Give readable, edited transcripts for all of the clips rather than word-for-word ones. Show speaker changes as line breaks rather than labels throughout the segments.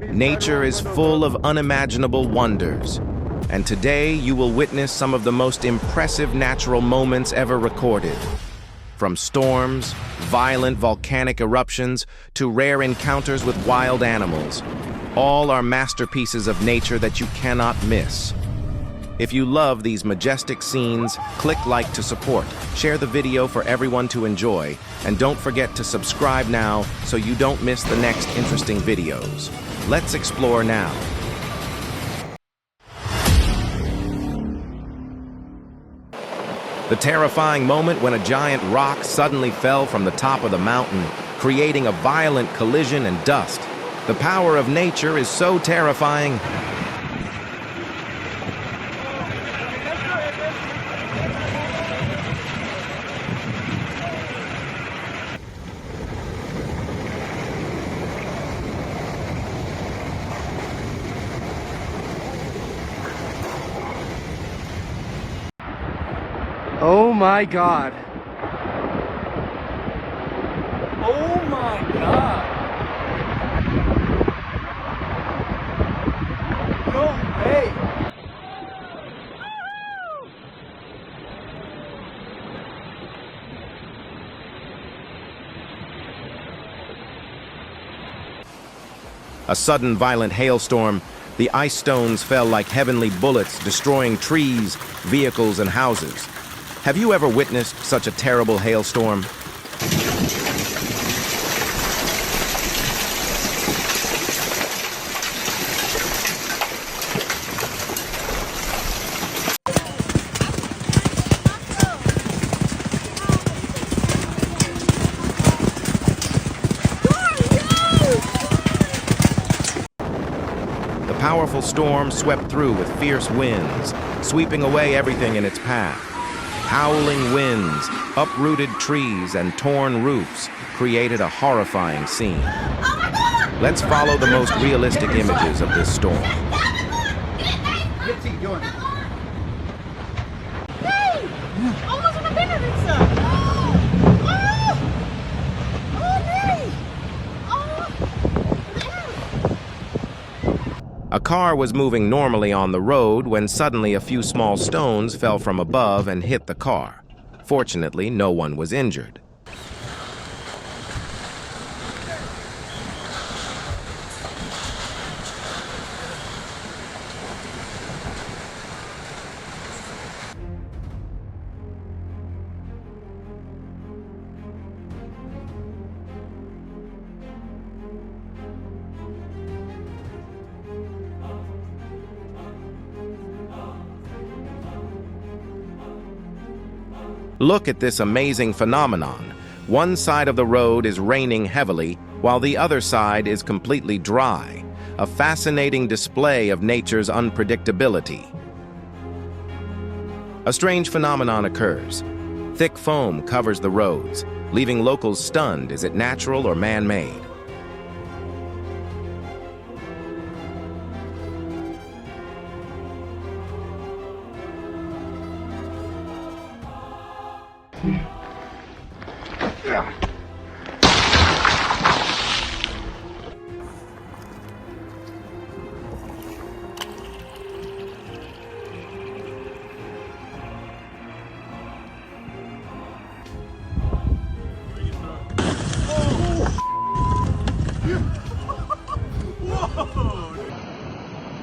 Nature is full of unimaginable wonders, and today you will witness some of the most impressive natural moments ever recorded. From storms, violent volcanic eruptions, to rare encounters with wild animals, all are masterpieces of nature that you cannot miss. If you love these majestic scenes, click like to support, share the video for everyone to enjoy, and don't forget to subscribe now so you don't miss the next interesting videos. Let's explore now. The terrifying moment when a giant rock suddenly fell from the top of the mountain, creating a violent collision and dust. The power of nature is so terrifying.
Oh my God. Oh my God. No way.
A sudden violent hailstorm, the ice stones fell like heavenly bullets, destroying trees, vehicles, and houses. Have you ever witnessed such a terrible hailstorm? The powerful storm swept through with fierce winds, sweeping away everything in its path. Howling winds, uprooted trees, and torn roofs created a horrifying scene. Let's follow the most realistic images of this storm. A car was moving normally on the road when suddenly a few small stones fell from above and hit the car. Fortunately, no one was injured. Look at this amazing phenomenon. One side of the road is raining heavily, while the other side is completely dry. A fascinating display of nature's unpredictability. A strange phenomenon occurs. Thick foam covers the roads, leaving locals stunned. Is it natural or man-made?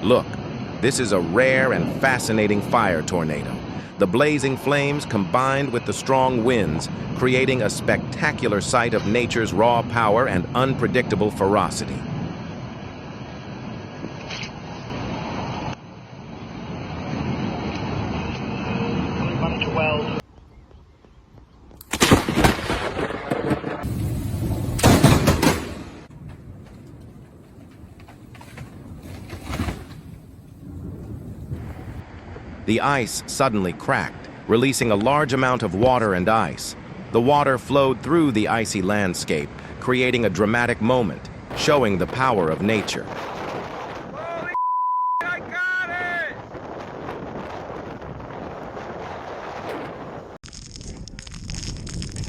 Look, this is a rare and fascinating fire tornado. The blazing flames combined with the strong winds, creating a spectacular sight of nature's raw power and unpredictable ferocity. The ice suddenly cracked, releasing a large amount of water and ice. The water flowed through the icy landscape, creating a dramatic moment, showing the power of nature.
Holy I got it!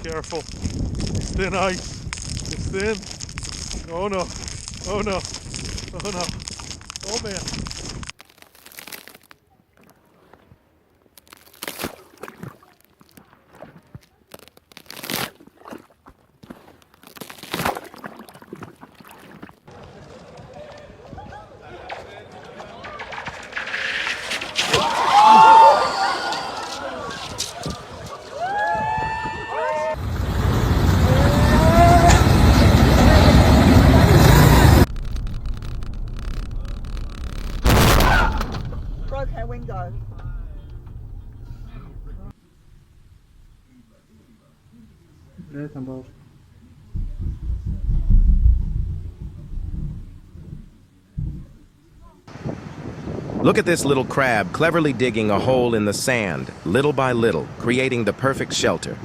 Careful. It's thin ice. It's thin. Oh no. Oh no. Oh no. Oh man.
Broke her window.
Look at this little crab cleverly digging a hole in the sand, little by little, creating the perfect shelter.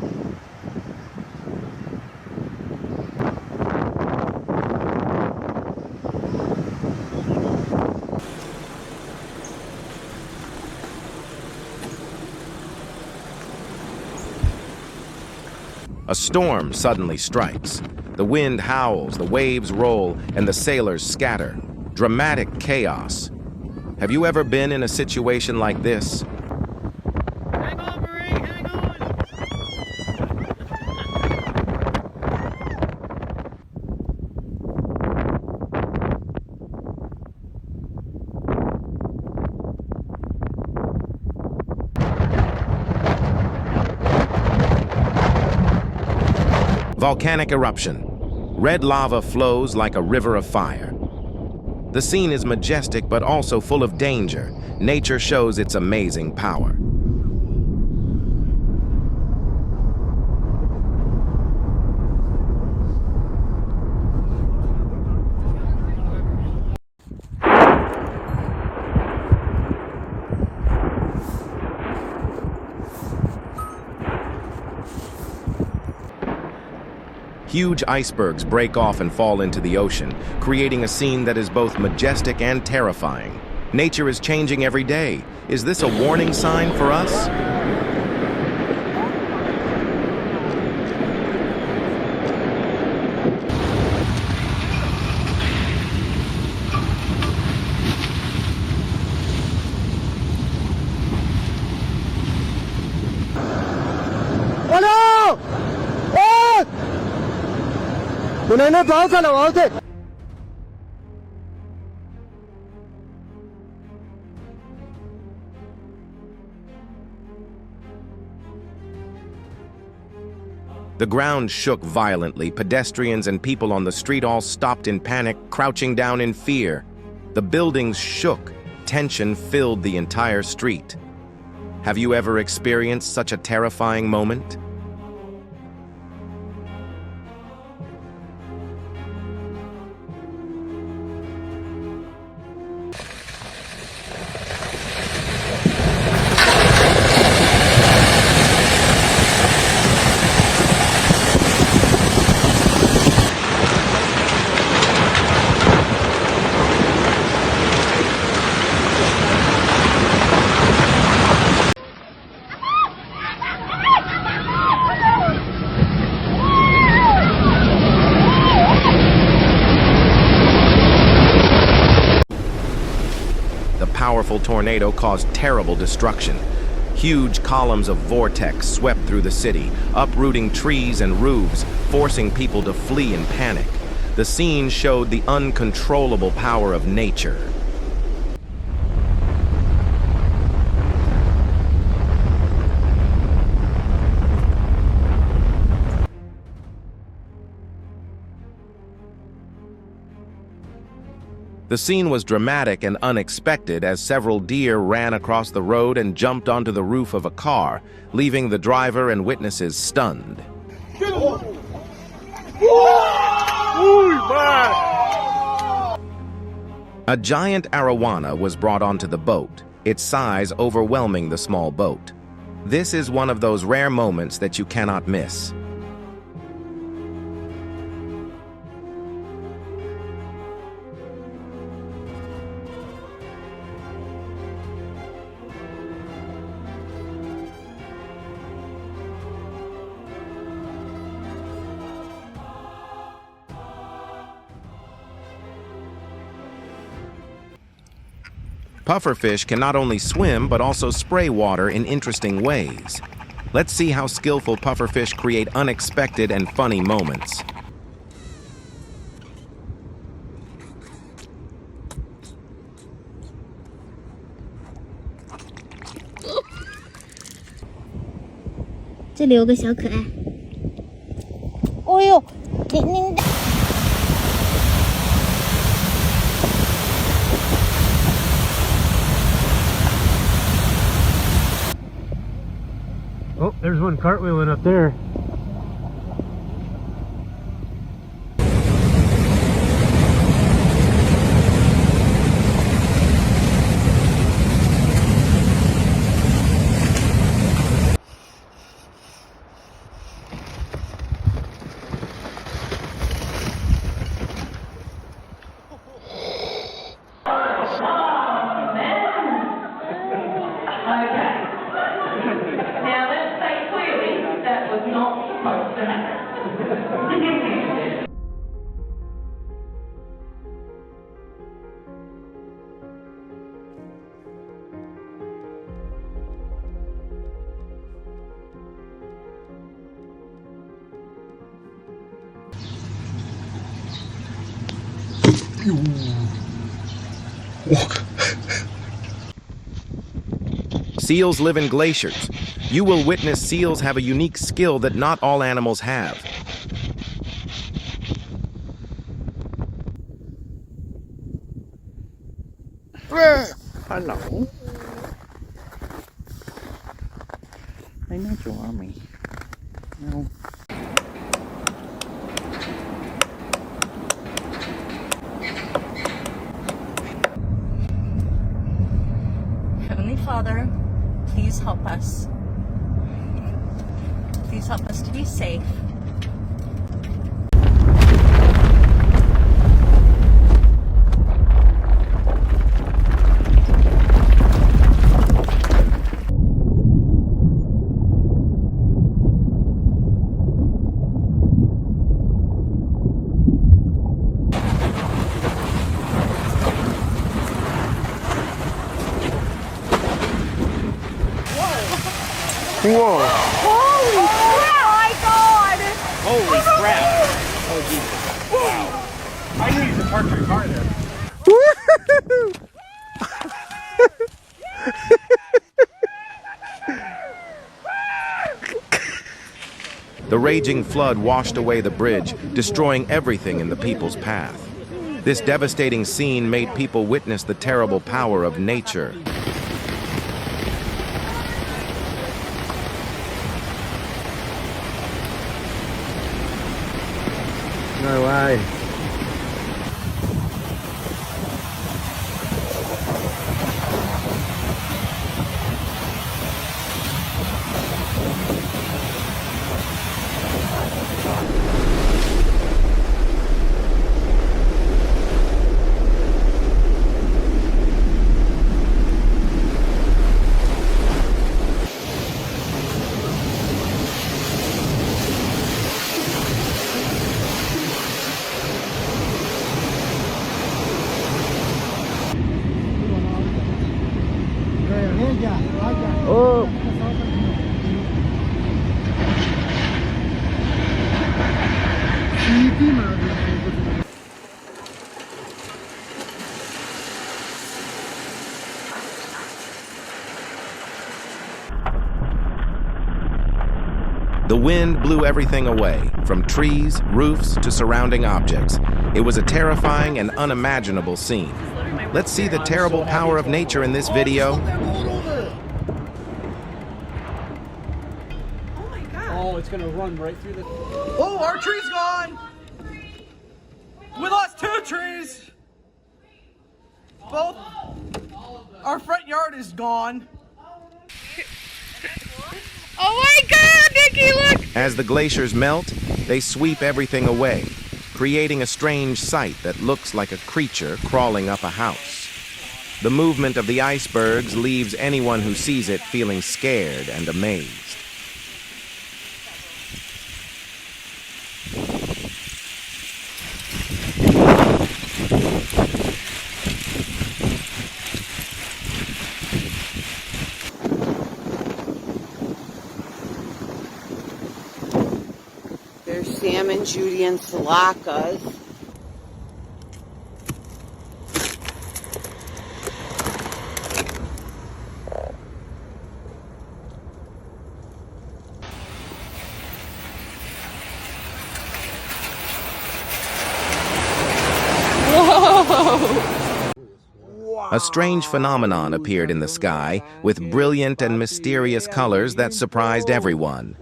A storm suddenly strikes. The wind howls, the waves roll, and the sailors scatter. Dramatic chaos. Have you ever been in a situation like this?
Hang on, Marie, hang on!
Volcanic eruption. Red lava flows like a river of fire. The scene is majestic but also full of danger. Nature shows its amazing power. Huge icebergs break off and fall into the ocean, creating a scene that is both majestic and terrifying. Nature is changing every day. Is this a warning sign for us?
Oh no! Oh! Bunene bao ka na wate.
The ground shook violently. Pedestrians and people on the street all stopped in panic, crouching down in fear. The buildings shook. Tension filled the entire street. Have you ever experienced such a terrifying moment? The powerful tornado caused terrible destruction. Huge columns of vortex swept through the city, uprooting trees and roofs, forcing people to flee in panic. The scene showed the uncontrollable power of nature. The scene was dramatic and unexpected as several deer ran across the road and jumped onto the roof of a car, leaving the driver and witnesses stunned. A giant arowana was brought onto the boat, its size overwhelming the small boat. This is one of those rare moments that you cannot miss. Pufferfish can not only swim but also spray water in interesting ways. Let's see how skillful pufferfish create unexpected and funny moments.
Oh, there's one cartwheeling up there.
Now let's say clearly that was not supposed to happen.
Seals live in glaciers. You will witness seals have a unique skill that not all animals have.
Hello. They know you are me. No.
Heavenly Father, please help us. Please help us to be safe.
Whoa!
Holy my God!
Holy crap! Oh, Jesus. Wow. I knew you could park your car there.
The raging flood washed away the bridge, destroying everything in the people's path. This devastating scene made people witness the terrible power of nature.
No way.
Oh!
The wind blew everything away, from trees, roofs, to surrounding objects. It was a terrifying and unimaginable scene. Let's see the terrible power of nature in this video.
Oh, it's gonna run right through the...
Oh, our tree's gone! We lost 2 trees! Both... Our front yard is gone.
Oh my God, Nikki, look!
As the glaciers melt, they sweep everything away, creating a strange sight that looks like a creature crawling up a house. The movement of the icebergs leaves anyone who sees it feeling scared and amazed.
Judy and Salaka's.
A strange phenomenon appeared in the sky with brilliant and mysterious colors that surprised everyone.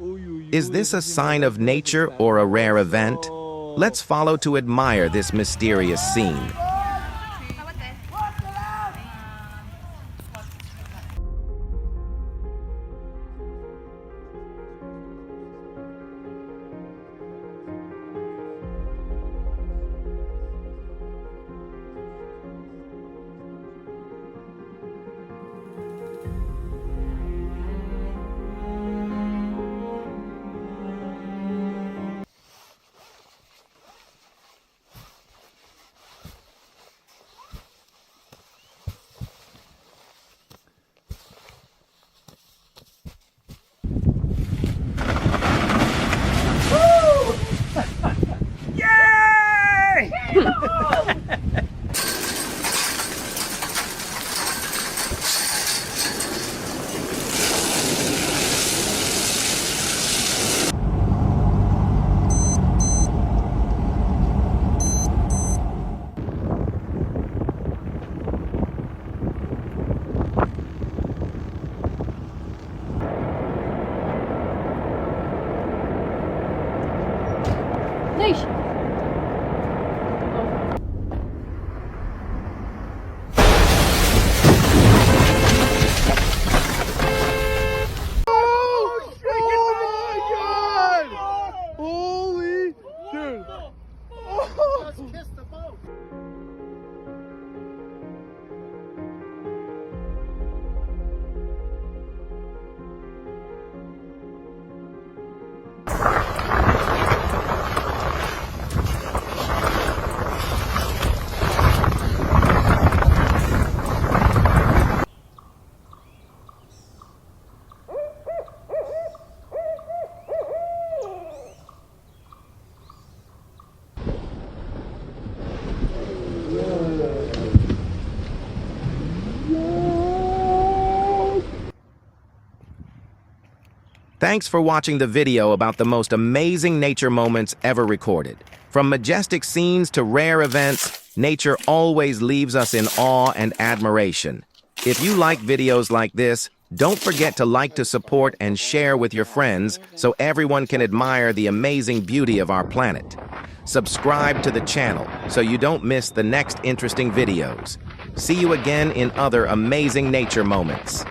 Is this a sign of nature or a rare event? Let's follow to admire this mysterious scene. Thanks for watching the video about the most amazing nature moments ever recorded. From majestic scenes to rare events, nature always leaves us in awe and admiration. If you like videos like this, don't forget to like, to support, and share with your friends so everyone can admire the amazing beauty of our planet. Subscribe to the channel so you don't miss the next interesting videos. See you again in other amazing nature moments.